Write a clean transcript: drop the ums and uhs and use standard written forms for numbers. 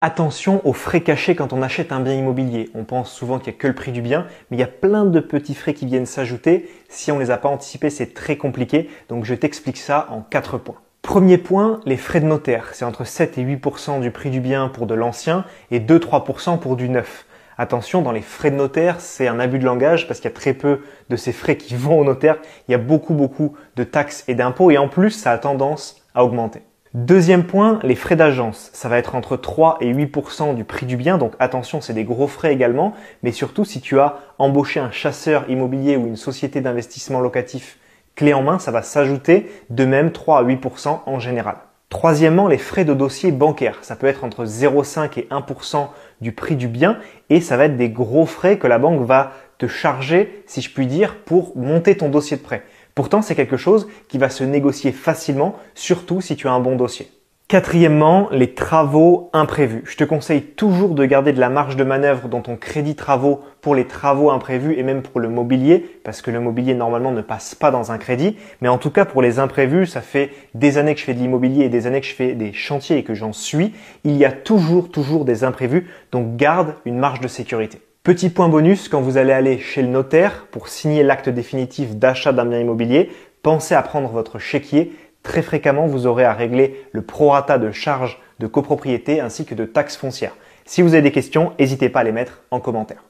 Attention aux frais cachés quand on achète un bien immobilier. On pense souvent qu'il n'y a que le prix du bien, mais il y a plein de petits frais qui viennent s'ajouter. Si on ne les a pas anticipés, c'est très compliqué. Donc je t'explique ça en 4 points. Premier point, les frais de notaire. C'est entre 7 et 8% du prix du bien pour de l'ancien et 2-3% pour du neuf. Attention, dans les frais de notaire, c'est un abus de langage parce qu'il y a très peu de ces frais qui vont au notaire. Il y a beaucoup de taxes et d'impôts et en plus, ça a tendance à augmenter. Deuxième point, les frais d'agence. Ça va être entre 3 et 8% du prix du bien. Donc attention, c'est des gros frais également. Mais surtout, si tu as embauché un chasseur immobilier ou une société d'investissement locatif clé en main, ça va s'ajouter de même 3 à 8% en général. Troisièmement, les frais de dossier bancaire. Ça peut être entre 0,5 et 1% du prix du bien et ça va être des gros frais que la banque va te charger, si je puis dire, pour monter ton dossier de prêt. Pourtant, c'est quelque chose qui va se négocier facilement, surtout si tu as un bon dossier. Quatrièmement, les travaux imprévus. Je te conseille toujours de garder de la marge de manœuvre dans ton crédit travaux pour les travaux imprévus et même pour le mobilier, parce que le mobilier normalement ne passe pas dans un crédit. Mais en tout cas, pour les imprévus, ça fait des années que je fais de l'immobilier et des années que je fais des chantiers et que j'en suis. Il y a toujours des imprévus, donc garde une marge de sécurité. Petit point bonus, quand vous allez aller chez le notaire pour signer l'acte définitif d'achat d'un bien immobilier, pensez à prendre votre chéquier. Très fréquemment, vous aurez à régler le prorata de charges de copropriété ainsi que de taxes foncières. Si vous avez des questions, n'hésitez pas à les mettre en commentaire.